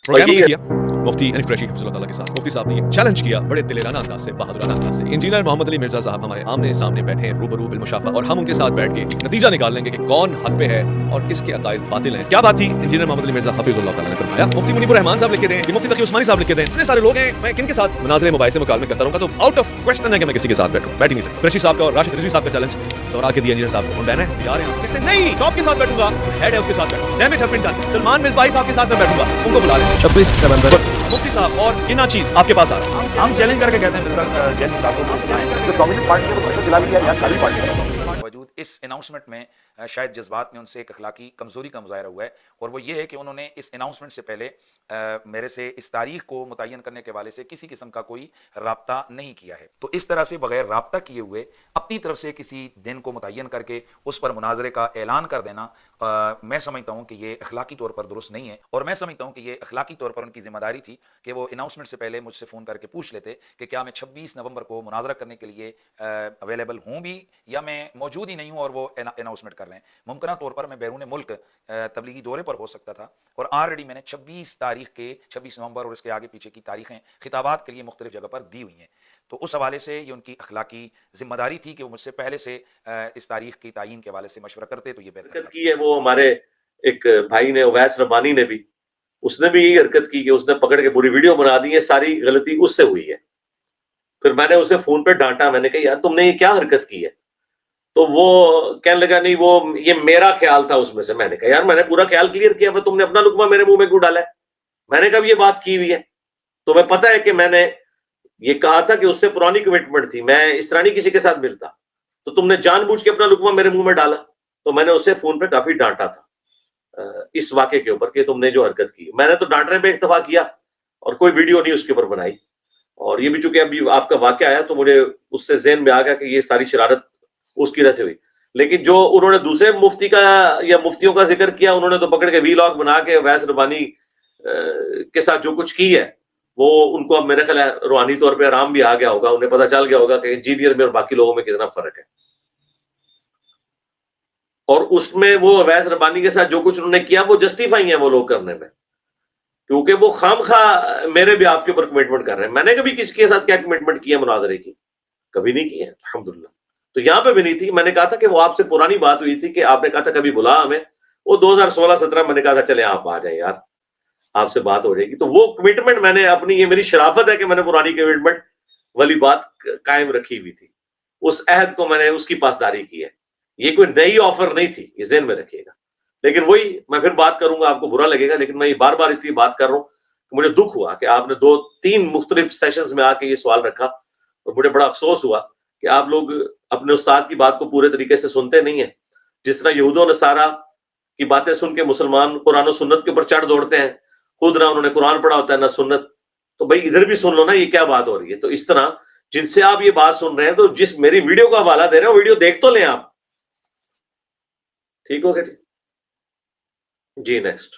Programme हमने किया मुफ्ती हनीफ कुरैशी हफ़िज़हुल्लाह ताला के साथ। मुफ्ती साहब ने ये चैलेंज किया बड़े दिलेराना अंदाज से, बहादुराना अंदाज से। इंजीनियर मोहम्मद अली मिर्ज़ा साहब हमारे आमने सामने बैठे हैं, रूबरू बिलमुशाफ़ा, और हम उनके साथ बैठ के नतीजा निकाल लेंगे कि कौन हक पे है और किसके अकायद बातिल हैं। क्या बात थी इंजीनियर मोहम्मद अली मिर्ज़ा हफ़िज़हुल्लाह ताला ने फरमाया, मुफ्ती मुनीबुर रहमान साहब लिख के दें कि मुफ्ती तकी उस्मानी साहब लिख के दें, इतने सारे लोग हैं, मैं किन के साथ मुनाज़रे मुबाहिसे मुकालमे करता रहूँगा, तो आउट ऑफ क्वेश्चन है कि मैं किसी के साथ बैठूँ, बैठ ही नहीं सकता। कुरैशी साहब का और राशिद रिजवी साहब का चैलेंज दोहरा के दिया इंजीनियर साहब को, बैन है यार हैं, कहते नहीं टॉप के साथ बैठूंगा, हेड है उसके साथ बैठूंगा, damage have been done, Salman Misbahi साहब के साथ मैं बैठूंगा, उनको बुला लें 26 नवंबर। मुफ्ती साहब और ये चीज आपके पास आ रहा है, हम चैलेंज करके कहते हैं मिस्टर जैन साहब को तो कम्युनिस्ट पार्टी ने तो दिला भी दिया यार, सारी पार्टी बावजूद इस अनाउंसमेंट में शायद जज्बात में उनसे एक अखलाकी कमज़ोरी का मुज़ाहरा हुआ है, और वो ये है कि उन्होंने इस अनाउंसमेंट से पहले मेरे से इस तारीख को मुतय्यन करने के वाले से किसी किस्म का कोई राब्ता नहीं किया है। तो इस तरह से बगैर राब्ता किए हुए अपनी तरफ से किसी दिन को मुतय्यन करके उस पर मुनाजरे का ऐलान कर देना, मैं समझता हूँ कि ये अखलाकी तौर पर दुरुस्त नहीं है। और मैं समझता हूँ कि ये अखलाकी तौर पर उनकी जिम्मेदारी थी कि वो अनाउंसमेंट से पहले मुझसे फ़ोन करके पूछ लेते कि क्या मैं 26 नवंबर को मुनाजरा करने के लिए अवेलेबल हूँ भी, या मैं मौजूद ही नहीं हूँ और वो अनाउंसमेंट कर रहे हैं। मुमकिन तौर पर मैं बैरून मुल्क तबलीगी दौरे पर हो सकता था, और ऑलरेडी मैंने 26 तारीख के 26 नवंबर और इसके आगे पीछे की तारीखें खिताबात के लिए मुख्तलिफ जगह पर दी हुई हैं। तो उस हवाले से ये उनकी अखलाकी जिम्मेदारी थी कि वो मुझसे पहले से इस तारीख की तायीन के हवाले से मशवरा करते तो ये बेहतर की है। वो हमारे एक भाई ने, उवैस रब्बानी ने भी, उसने भी यही हरकत की कि उसने पकड़ के पूरी वीडियो बना दी है, सारी गलती उससे हुई है। फिर मैंने उसे फोन पे डांटा, मैंने कहा यार तुमने ये क्या हरकत की है, तो वो कहने लगा नहीं वो ये मेरा ख्याल था उसमें से। मैंने कहा यार मैंने पूरा ख्याल क्लियर किया, फिर तुमने अपना लुकमा मेरे मुंह में क्यों डाला है? मैंने कब ये बात की हुई है? तुम्हें पता है कि मैंने ये कहा था कि उससे पुरानी कमिटमेंट थी, मैं इस तरह नहीं किसी के साथ मिलता, तो तुमने जानबूझ के अपना लुकमा मेरे मुंह में डाला। तो मैंने उसे फोन पे काफी डांटा था इस वाक़े के ऊपर कि तुमने जो हरकत की। मैंने तो डांटने पे इत्तेफाक किया और कोई वीडियो नहीं उसके ऊपर बनाई। और ये भी चूंकि अभी आपका वाक़या आया तो मुझे उससे ज़हन में आ गया कि ये सारी शरारत उसकी वजह से हुई। लेकिन जो उन्होंने दूसरे मुफ्ती का या मुफ्तियों का जिक्र किया, उन्होंने तो पकड़ के वीलॉग बना के उवैस रब्बानी के साथ जो कुछ की है वो उनको अब मेरे ख्याल है रूहानी तौर पे आराम भी आ गया होगा, उन्हें पता चल गया होगा कि इंजीनियर में और बाकी लोगों में कितना फर्क है। और उसमें वो उवैस रब्बानी के साथ जो कुछ उन्होंने किया वो जस्टिफाई है वो लोग करने में, क्योंकि वो खामखा मेरे भी आपके ऊपर कमिटमेंट कर रहे हैं। मैंने कभी किसी के साथ क्या कमिटमेंट की है मुनाजरे की? कभी नहीं की है अल्हम्दुलिल्लाह। तो यहाँ पे भी नहीं थी। मैंने कहा था कि वो आपसे पुरानी बात हुई थी कि आपने कहा था कभी बुला हमें, वो 2016-17 मैंने कहा था चले आप आ जाए यार, आपसे बात हो जाएगी। तो वो कमिटमेंट मैंने अपनी, ये मेरी शराफत है कि मैंने पुरानी कमिटमेंट वाली बात कायम रखी हुई थी, उस अहद को मैंने उसकी पासदारी की है। ये कोई नई ऑफर नहीं थी, ये ज़हन में रखिएगा। लेकिन वही मैं फिर बात करूंगा, आपको बुरा लगेगा, लेकिन मैं ये बार बार इसलिए बात कर रहा हूँ कि मुझे दुख हुआ कि आपने 2-3 मुख्तलिफ सेशंस में आके ये सवाल रखा, और मुझे बड़ा अफसोस हुआ कि आप लोग अपने उस्ताद की बात को पूरे तरीके से सुनते नहीं है। जिस तरह यहूद और नसारा की बातें सुन के मुसलमान कुरान और सुन्नत के ऊपर चढ़ दौड़ते हैं, खुद ना उन्होंने कुरान पढ़ा होता है ना सुन्नत, तो भाई इधर भी सुन लो ना ये क्या बात हो रही है। तो इस तरह जिनसे आप ये बात सुन रहे हैं, तो जिस मेरी वीडियो का हवाला दे रहे हो वीडियो देख तो लें आप, ठीक हो गया जी। नेक्स्ट।